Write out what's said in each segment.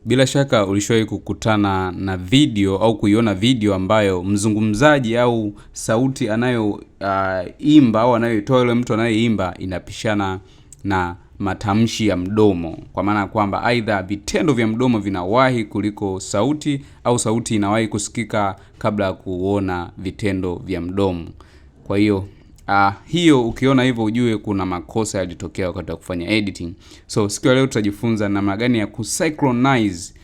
Bila shaka ulishawahi kukutana na video au kuiona video ambayo mzungumzaji au sauti anayoimba au anayoitoa yule mtu anayeimba inapishana na matamshi ya mdomo, kwa maana kwamba aidha vitendo vya mdomo vinawahi kuliko sauti au sauti inawahi kusikika kabla ya kuona vitendo vya mdomo. Kwa hiyo hiyo ukiona hivyo ujue kuna makosa yalitokea wakati wa kufanya editing. So siku ya leo tutajifunza namna gani ya kusycronize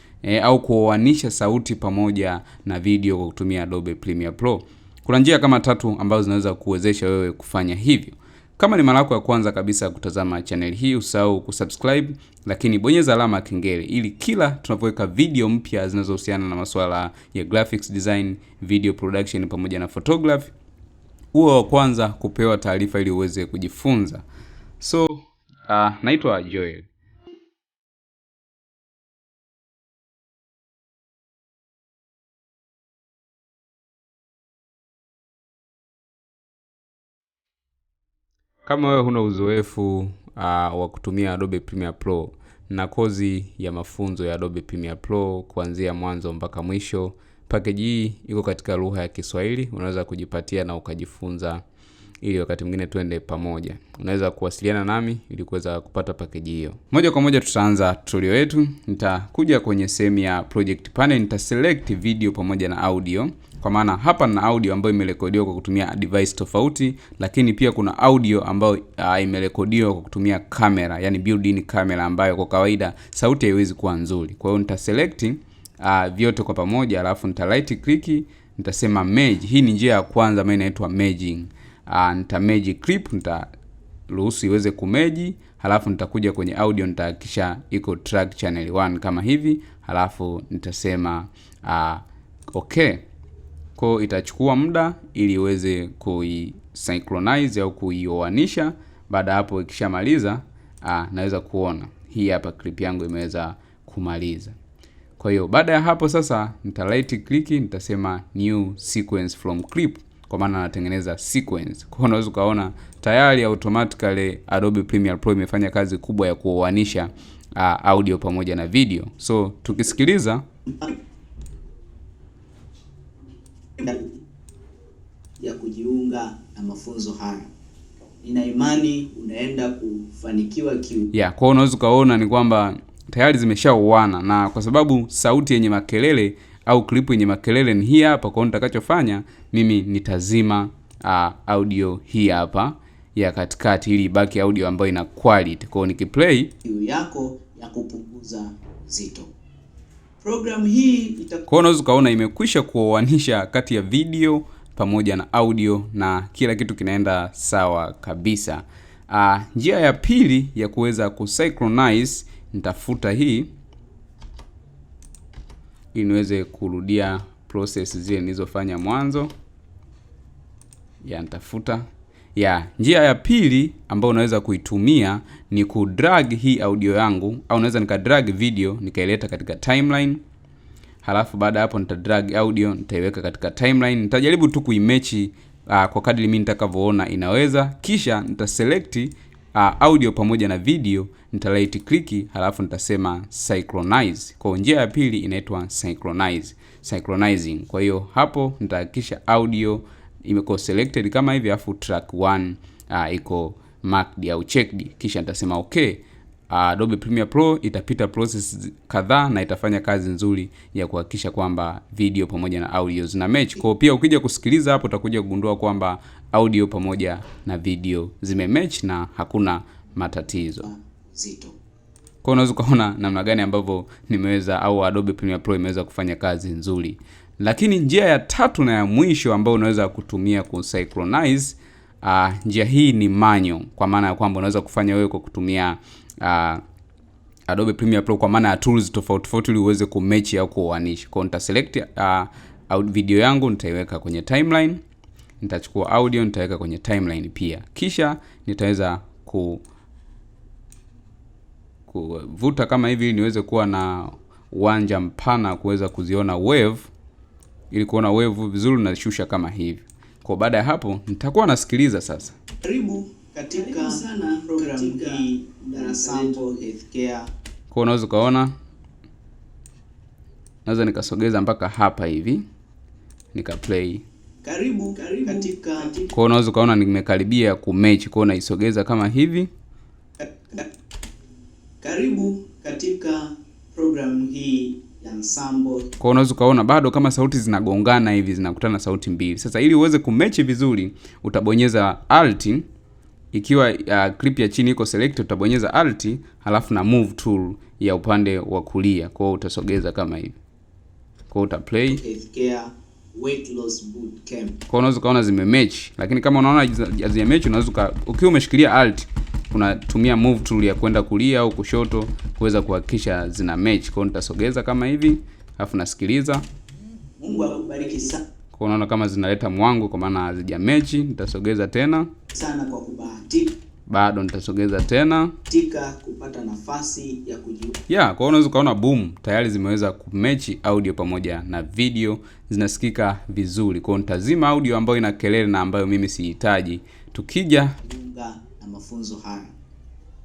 au kuoanisha sauti pamoja na video kwa kutumia Adobe Premiere Pro. Kuna njia kama 3 ambazo zinaweza kuwezesha wewe kufanya hivyo. Kama ni mara yako ya kwanza kabisa kutazama channel hii, usahau kusubscribe, lakini bonyeza alama ya kengele ili kila tunapoweka video mpya zinazohusiana na masuala ya graphics design, video production pamoja na photography, uwe wa kwanza kupewa taarifa ili uweze kujifunza. So, naitwa Joel. Kama wewe huna uzoefu wa kutumia Adobe Premiere Pro na kozi ya mafunzo ya Adobe Premiere Pro kuanzia mwanzo mpaka mwisho, package hii iko katika lugha ya Kiswahili, unaweza kujipatia na ukajifunza ili wakati mwingine tuende pamoja. Unaweza kuwasiliana nami ili kuweza kupata package hiyo. Moja kwa moja tutaanza tutorial yetu. Nitakuja kwenye sehemu ya project panel, nitaselect video pamoja na audio. Kwa maana hapa na audio ambayo imerekodiwa kwa kutumia device tofauti, lakini pia kuna audio ambayo imerekodiwa kwa kutumia kamera, yani built-in camera ambayo kwa kawaida sauti haiwezi kuwa nzuri. Kwa hiyo nitaselect vyote kwa pamoja, alafu nita right click, nitasema merge. Hii ni njia ya kwanza ambayo inaitwa merging. Nita merge clip, nitaruhusu iweze kumerge, halafu nitakuja kwenye audio, nitahakikisha iko track channel 1 kama hivi, halafu nitasema okay. Kwa itachukua muda ili iweze kusynchronize au kuioanisha. Baada hapo ikishamaliza, naweza kuona hii hapa clip yangu imeweza kumaliza. Kwa hiyo baada ya hapo sasa nita right click, nitasema new sequence from clip, kwa maana natengeneza sequence. Kwa hiyo unaweza kuona tayari automatically Adobe Premiere Pro imefanya kazi kubwa ya kuoanisha audio pamoja na video. So tukisikiliza ya kujiunga na mafunzo haya, nina imani unaenda kufanikiwa kwa hiyo unaweza kuona ni kwamba tayari zimeshaoana, na kwa sababu sauti yenye makelele au clip yenye makelele ni hii hapa, kwa hiyo nitakachofanya mimi nitazima audio hii hapa ya katikati ili ibaki audio ambayo ina quality. Kwa hiyo nikiplay yako ya kupunguza uzito, program hii kwa hiyo unaweza kuona imekwisha kuoanisha kati ya video pamoja na audio na kila kitu kinaenda sawa kabisa. Njia ya pili ya kuweza kusynchronize, nitafuta hii ili niweze kurudia process zile nilizofanya mwanzo. Nitafuta. Njia ya pili ambayo unaweza kuitumia ni kudrag hii audio yangu, au naweza nikadrag video nikaileta katika timeline. Halafu baada hapo nitadrag audio nitaiweka katika timeline. Nitajaribu tu kuimechi kwa kadri mimi nitakavyoona inaweza. Kisha nitaselect audio pamoja na video, nita right click, halafu nitasema synchronize. Kwa njia ya pili inaitwa synchronizing. Kwa hiyo hapo nitahakikisha audio imekuwa selected kama hivi, afu track 1 iko marked au checked, kisha nitasema okay. Adobe Premiere Pro itapita process kadhaa na itafanya kazi nzuri ya kuhakikisha kwamba video pamoja na audio zina match. Kwa pia ukija kusikiliza hapo utakuja kugundua kwamba audio pamoja na video zimematch na hakuna matatizo. Kwa unaweza kuona namna gani ambavyo nimeweza au Adobe Premiere Pro imeweza kufanya kazi nzuri. Lakini njia ya tatu na ya mwisho ambayo unaweza kutumia kusynchronize, njia hii ni manual, kwa maana ya kwamba unaweza kufanya wewe kwa kutumia Adobe Premiere Pro kwa maana ya tools tofauti tofauti ili uweze kumatch au kuoanisha. Kwa nita select video yangu nitaiweka kwenye timeline, nitachukua audio nitaweka kwenye timeline pia. Kisha nitaweza kuvuta kama hivi ili niweze kuwa na uwanja mpana kuweza kuziona wave, ili kuona wave vizuri na shusha kama hivi. Kwa baada ya hapo nitakuwa nasikiliza sasa. Karibu katika program hii ya Sample Healthcare. Kwa unaweza kuona naweza nikasogeza mpaka hapa hivi nika play. Karibu katika kwa unaweza kaona nimekaribia kumatch, kwa naisogeza kama hivi. Karibu katika program hii ya ensemble. Kwa unaweza kaona bado kama sauti zinagongana hivi, zinakutana sauti mbili. Sasa ili uweze kumatch vizuri utabonyeza alt, ikiwa clip ya chini iko selected utabonyeza alt halafu na move tool ya upande wa kulia. Kwa hiyo utasogeza kama hivi. Kwa uta play. Weight loss boot camp. Kwa unaweza kaona zimematch, lakini kama unaona hazimematch unaweza ukiwa umeshikilia alt unatumia move tool ya kwenda kulia au kushoto kuweza kuhakikisha zina match. Kwa nitasogeza kama hivi, alafu nasikiliza. Mungu akubariki sana. Kwa unaona kama zinaleta mwangu kwa maana hazijamatch. Nitasogeza tena. Sana kwa kubahatika. Bado nitasogeza tena. Tika kupata nafasi ya kujiunga. Yeah, kwa unaweza kaona boom, tayari zimeweza kumatch audio pamoja na video, zinasikika vizuri. Kwa nitazima audio ambayo ina kelele na ambayo mimi sihitaji. Tukija na mafunzo haya,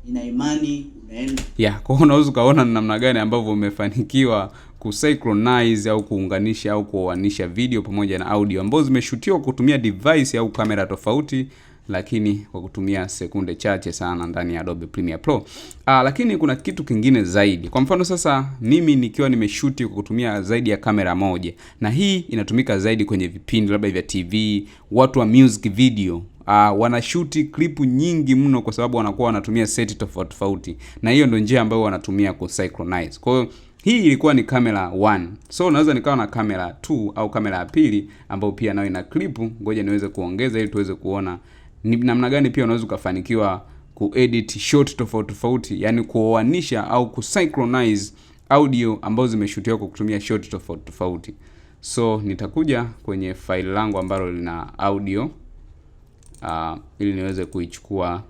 nina imani unaenda. Yeah, kwa unaweza kaona namna gani ambavyo umefanikiwa kusycronize au kuunganisha au kuoanisha video pamoja na audio ambazo zimeshutiwa kutumia device au kamera tofauti, lakini kwa kutumia sekunde chache sana ndani ya Adobe Premiere Pro. Lakini kuna kitu kingine zaidi. Kwa mfano sasa mimi nikiwa nimeshuti kwa kutumia zaidi ya kamera moja, na hii inatumika zaidi kwenye vipindi labda vya TV, watu wa music video wanashuti klipu nyingi mno kwa sababu wanakuwa wanatumia seti tofauti tofauti, na hiyo ndio njia ambayo wanatumia kusycronize. Kwa hiyo hii ilikuwa ni kamera 1. So naweza nikawa na kamera 2 au kamera ya pili ambayo pia nayo ina klipu. Ngoja niweze kuongeza ili tuweze kuona ni namna gani pia unaweza kufanikiwa kuedit shot tofauti tofauti, yani kuoanisha au kusycronize audio ambazo zimeshutiwa kwa kutumia shot tofauti tofauti. So nitakuja kwenye file langu ambalo lina audio ili niweze kuichukua.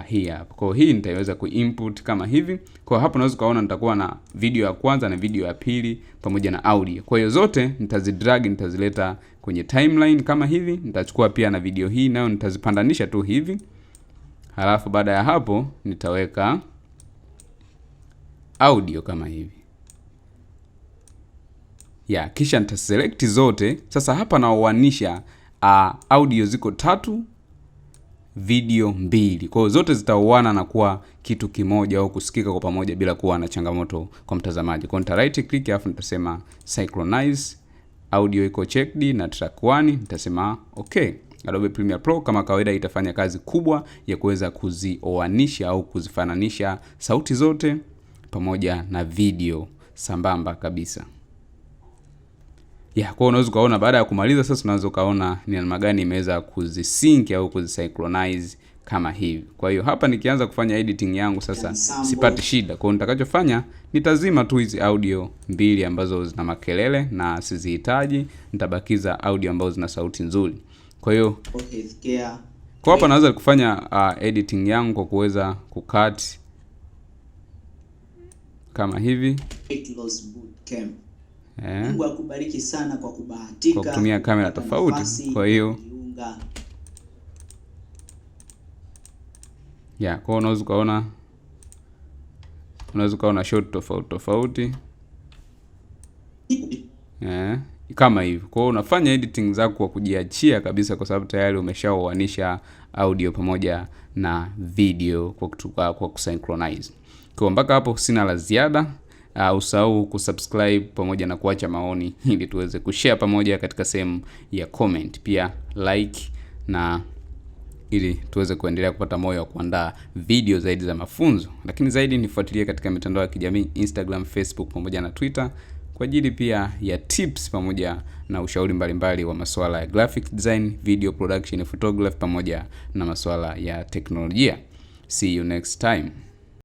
Hii hapa. Kwa hii nitaiweza kuinput kama hivi. Kwa hapo unaweza kaona nitakuwa na video ya kwanza na video ya pili pamoja na audio. Kwa hiyo zote nitazidrag, nitazileta kwenye timeline kama hivi. Nitachukua pia na video hii nayo nitazipandanisha tu hivi. Halafu baada ya hapo nitaweka audio kama hivi. Kisha nitaselect zote. Sasa hapa naoanisha audio ziko 3, video 2. Kwa hiyo zote zitaoana na kuwa kitu kimoja au kusikika kwa pamoja bila kuwa na changamoto kwa mtazamaji. Kwa nita right click alafu nitasema synchronize, audio iko checked na track 1, nitasema okay. Adobe Premiere Pro kama kawaida itafanya kazi kubwa ya kuweza kuzioanisha au kuzifananisha sauti zote pamoja na video sambamba kabisa. Kwa unaweza kaona baada ya kumaliza sasa unaweza kaona ni namna gani imeweza kuzisync au kuzisynchronize kama hivi. Kwa hiyo hapa nikianza kufanya editing yangu sasa sipati shida. Kwa hiyo nitakachofanya nitazima tu hizi audio 2 ambazo zina makelele na sizihitaji, nitabakiza audio ambazo zina sauti nzuri. Kwa hiyo kwa hapa naweza kufanya editing yangu kwa kuweza kucut kama hivi. Mungu akubariki sana kwa kubahatika kwa kutumia kamera tofauti. Kwa hiyo kwa unaweza kaona shot tofauti tofauti kama hivi. Kwa hiyo unafanya editing zako kwa kujiachia kabisa, kwa sababu tayari umeshaoanisha audio pamoja na video kwa kusynchronize. Kwa mpaka hapo sina la ziada. Usahau kusubscribe pamoja na kuacha maoni ili tuweze kushare pamoja katika sehemu ya comment, pia like, na ili tuweze kuendelea kupata moyo wa kuandaa video zaidi za mafunzo. Lakini zaidi nifuatilie katika mitandao ya kijamii Instagram, Facebook pamoja na Twitter kwa ajili pia ya tips pamoja na ushauri mbalimbali wa masuala ya graphic design, video production, photography pamoja na masuala ya teknolojia. See you next time.